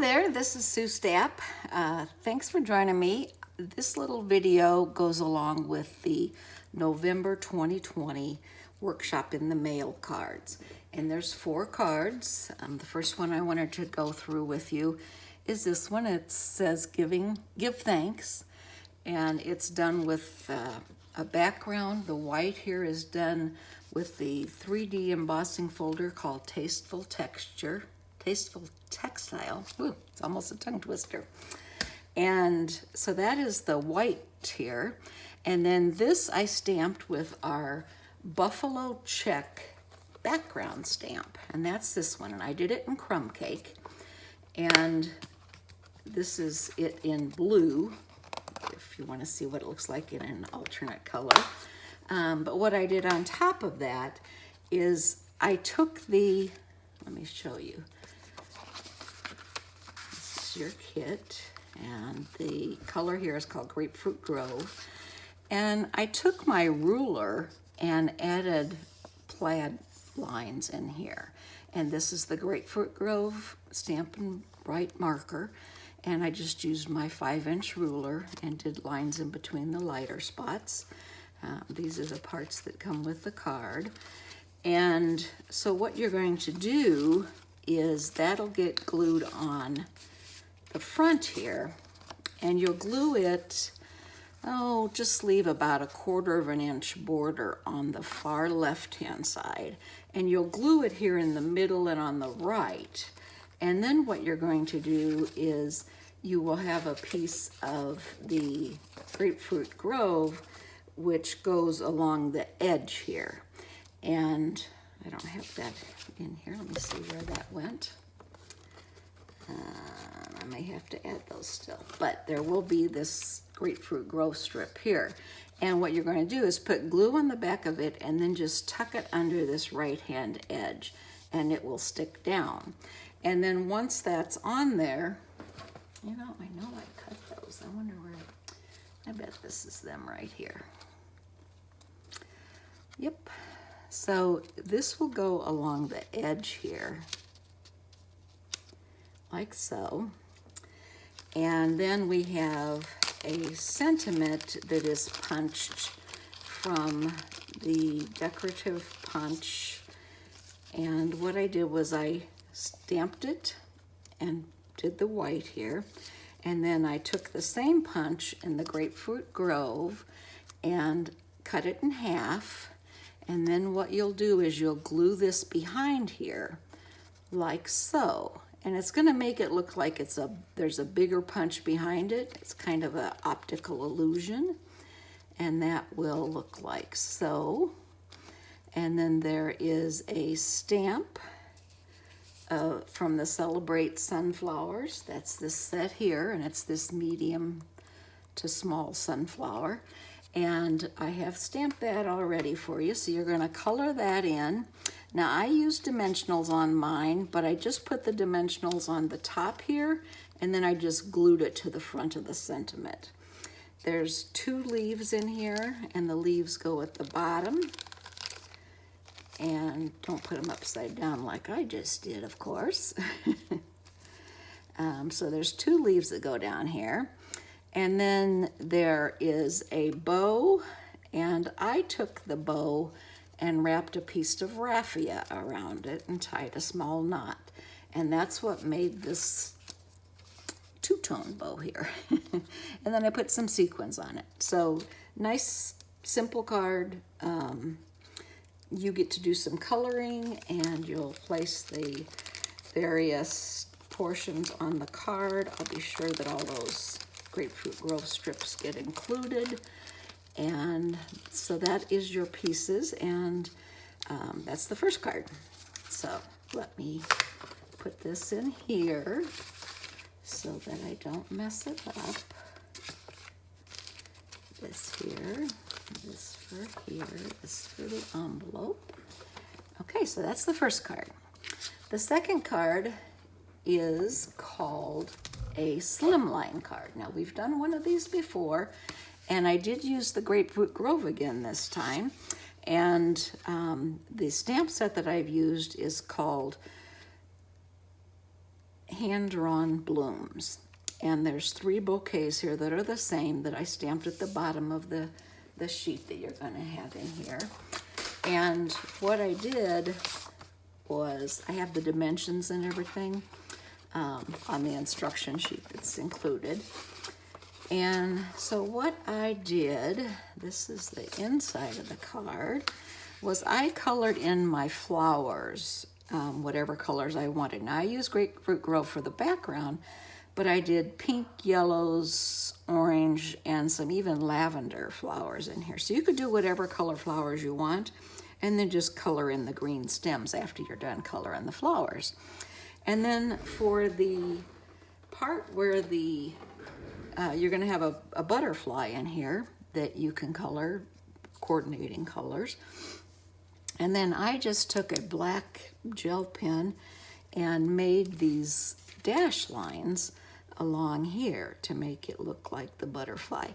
there, this is Sue Stapp. Thanks for joining me. This little video goes along with the November 2020 workshop in the mail cards. And there's 4 cards. The first one I wanted to go through with you is this one. It says give thanks. And it's done with a background. The white here is done with the 3D embossing folder called Tasteful Textile. Ooh, it's almost a tongue twister. And so that is the white here. And then this I stamped with our Buffalo Check background stamp. And that's this one. And I did it in crumb cake. And this is it in blue, if you want to see what it looks like in an alternate color. But what I did on top of that is I took the, let me show you. This is your kit, and the color here is called Grapefruit Grove. And I took my ruler and added plaid lines in here. And this is the Grapefruit Grove Stampin' Right marker. And I just used my 5-inch ruler and did lines in between the lighter spots. These are the parts that come with the card. And so what you're going to do is that'll get glued on the front here, and you'll glue it, just leave about 1/4 inch border on the far left-hand side. And you'll glue it here in the middle and on the right. And then what you're going to do is you will have a piece of the Grapefruit Grove which goes along the edge here. And I don't have that in here. Let me see where that went. I may have to add those still. But there will be this Grapefruit Grove strip here. And what you're going to do is put glue on the back of it and then just tuck it under this right-hand edge, and it will stick down. And then once that's on there, I know I cut those. I wonder where, I bet this is them right here. Yep. So this will go along the edge here, like so. And then we have a sentiment that is punched from the decorative punch. And what I did was I stamped it and did the white here, and then I took the same punch in the Grapefruit Grove and cut it in half. And then what you'll do is you'll glue this behind here like so, and it's going to make it look like there's a bigger punch behind it. It's kind of an optical illusion, and that will look like so. And then there is a stamp from the Celebrate Sunflowers. That's this set here, and it's this medium to small sunflower. And I have stamped that already for you, so you're going to color that in. Now, I use dimensionals on mine, but I just put the dimensionals on the top here, and then I just glued it to the front of the sentiment. There's 2 leaves in here, and the leaves go at the bottom. And don't put them upside down like I just did, of course. So there's 2 leaves that go down here. And then there is a bow, and I took the bow and wrapped a piece of raffia around it and tied a small knot. And that's what made this 2-tone bow here. And then I put some sequins on it. So nice, simple card. You get to do some coloring, and you'll place the various portions on the card. I'll be sure that all those Grapefruit Grove strips get included. And so that is your pieces, and that's the first card. So let me put this in here so that I don't mess it up. This here, this for here, this for the envelope. Okay, so that's the first card. The second card is called a slimline card. Now, we've done one of these before, and I did use the Grapefruit Grove again this time. And the stamp set that I've used is called hand-drawn blooms. And there's 3 bouquets here that are the same that I stamped at the bottom of the sheet that you're going to have in here. And what I did was, I have the dimensions and everything on the instruction sheet that's included. And so what I did, this is the inside of the card, was I colored in my flowers, whatever colors I wanted. Now I used Grapefruit Grove for the background, but I did pink, yellows, orange, and some even lavender flowers in here. So you could do whatever color flowers you want, and then just color in the green stems after you're done coloring the flowers. And then for the part where the you're going to have a butterfly in here that you can color, coordinating colors. And then I just took a black gel pen and made these dash lines along here to make it look like the butterfly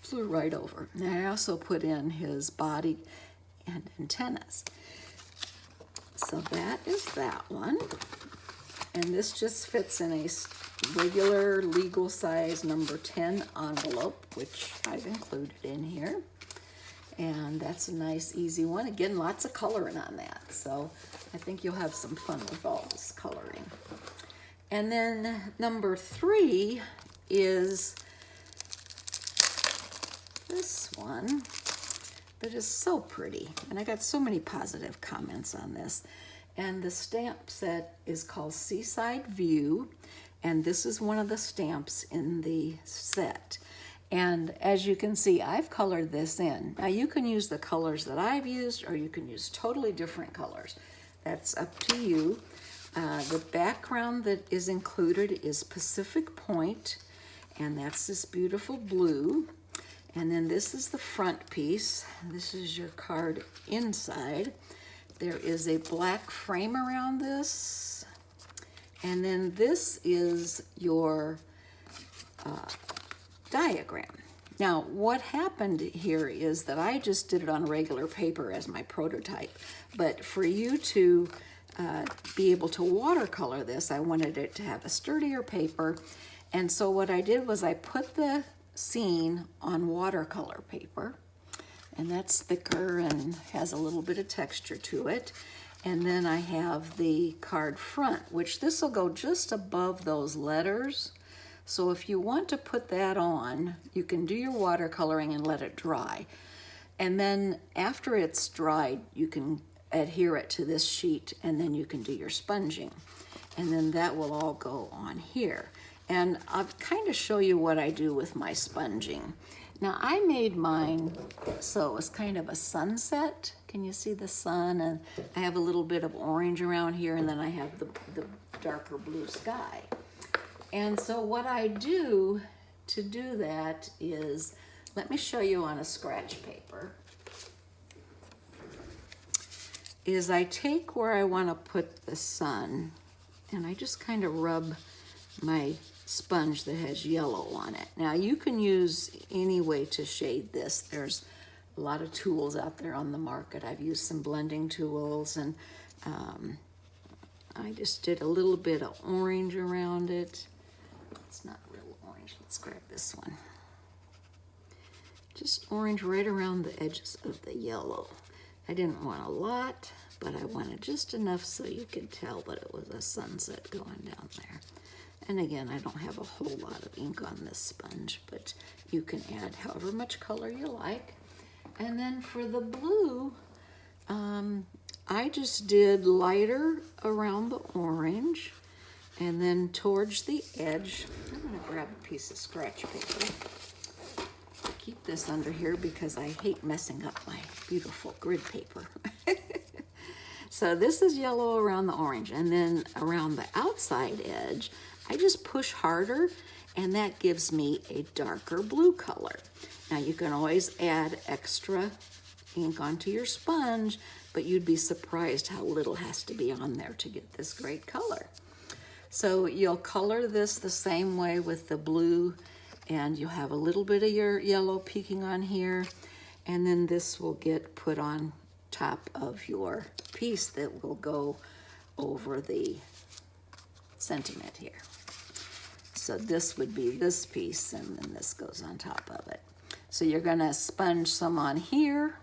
flew right over. And I also put in his body and antennas. So that is that one. And this just fits in a regular legal size number 10 envelope, which I've included in here. And that's a nice, easy one. Again, lots of coloring on that. So I think you'll have some fun with all this coloring. And then number 3 is this one that is so pretty. And I got so many positive comments on this. And the stamp set is called Seaside View. And this is one of the stamps in the set. And as you can see, I've colored this in. Now you can use the colors that I've used, or you can use totally different colors. That's up to you. The background that is included is Pacific Point, and that's this beautiful blue. And then this is the front piece. This is your card inside. There is a black frame around this. And then this is your diagram. Now, what happened here is that I just did it on regular paper as my prototype. But for you to be able to watercolor this, I wanted it to have a sturdier paper. And so what I did was I put the scene on watercolor paper. And that's thicker and has a little bit of texture to it. And then I have the card front, which this will go just above those letters. So if you want to put that on, you can do your watercoloring and let it dry. And then after it's dried, you can adhere it to this sheet, and then you can do your sponging. And then that will all go on here. And I'll kind of show you what I do with my sponging. Now I made mine so it's kind of a sunset. Can you see the sun? And I have a little bit of orange around here, and then I have the darker blue sky. And so what I do to do that is, let me show you on a scratch paper, is I take where I want to put the sun, and I just kind of rub my sponge that has yellow on it. Now you can use any way to shade this. There's a lot of tools out there on the market. I've used some blending tools, and I just did a little bit of orange around it. It's not real orange. Let's grab this one. Just orange right around the edges of the yellow. I didn't want a lot, but I wanted just enough so you could tell that it was a sunset going down there. And again, I don't have a whole lot of ink on this sponge, but you can add however much color you like. And then for the blue, I just did lighter around the orange, and then towards the edge, I'm gonna grab a piece of scratch paper. Keep this under here because I hate messing up my beautiful grid paper. So this is yellow around the orange, and then around the outside edge, I just push harder, and that gives me a darker blue color. Now you can always add extra ink onto your sponge, but you'd be surprised how little has to be on there to get this great color. So you'll color this the same way with the blue, and you'll have a little bit of your yellow peeking on here, and then this will get put on top of your piece that will go over the sentiment here. So this would be this piece, and then this goes on top of it. So you're gonna sponge some on here,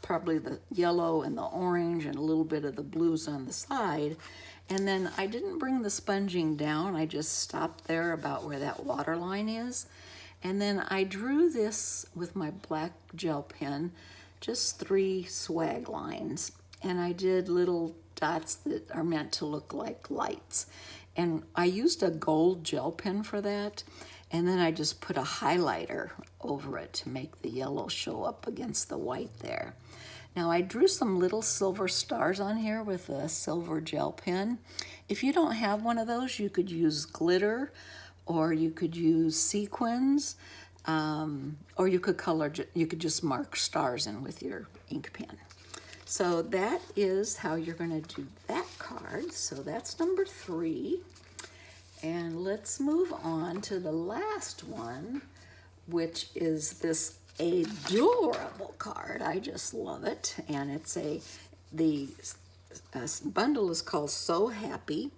probably the yellow and the orange and a little bit of the blues on the side. And then I didn't bring the sponging down, I just stopped there about where that water line is. And then I drew this with my black gel pen, just 3 swag lines. And I did little dots that are meant to look like lights. And I used a gold gel pen for that. And then I just put a highlighter over it to make the yellow show up against the white there. Now I drew some little silver stars on here with a silver gel pen. If you don't have one of those, you could use glitter, or you could use sequins, or you could just mark stars in with your ink pen. So that is how you're gonna do that card. So that's number 3. And let's move on to the last one, which is this adorable card. I just love it. And it's the bundle is called So Happy.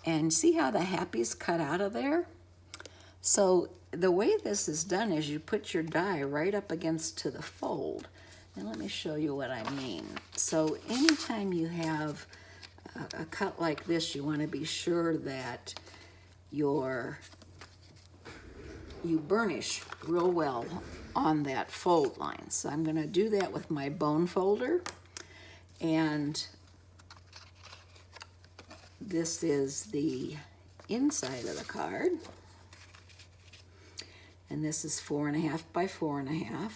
And see how the happy's cut out of there? So the way this is done is you put your die right up against to the fold. And let me show you what I mean. So anytime you have a cut like this, you want to be sure that you burnish real well on that fold line. So I'm going to do that with my bone folder. And this is the inside of the card. And this is 4.5 by 4.5.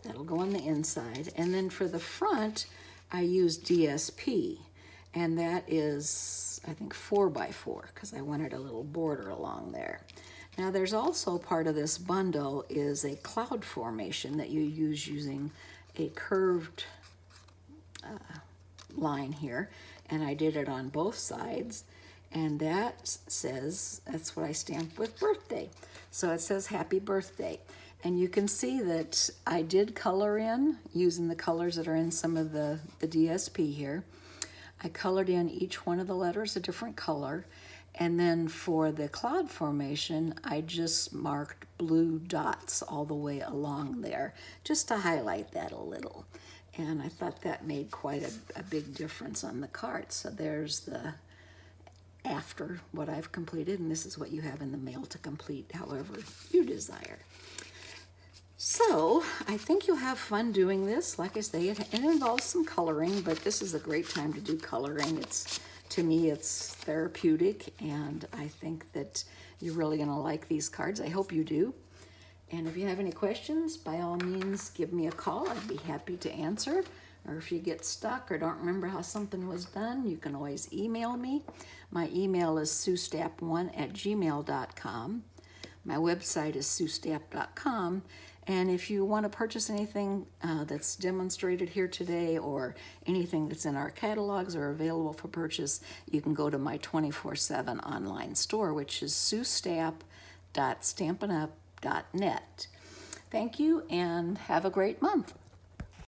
That'll go on the inside. And then for the front, I use DSP. And that is, I think, 4 by 4, because I wanted a little border along there. Now there's also part of this bundle is a cloud formation that you use using a curved line here. And I did it on both sides. And that says, that's what I stamped with birthday. So it says happy birthday. And you can see that I did color in using the colors that are in some of the DSP here. I colored in each one of the letters a different color. And then for the cloud formation, I just marked blue dots all the way along there, just to highlight that a little. And I thought that made quite a big difference on the card. So there's the after what I've completed, and this is what you have in the mail to complete however you desire. So I think you'll have fun doing this. Like I say, it involves some coloring, but this is a great time to do coloring. To me, it's therapeutic, and I think that you're really gonna like these cards. I hope you do. And if you have any questions, by all means, give me a call. I'd be happy to answer. Or if you get stuck or don't remember how something was done, you can always email me. My email is suestapp1@gmail.com. My website is suestapp.com. And if you want to purchase anything that's demonstrated here today, or anything that's in our catalogs or available for purchase, you can go to my 24/7 online store, which is suestapp.stampinup.net. Thank you, and have a great month.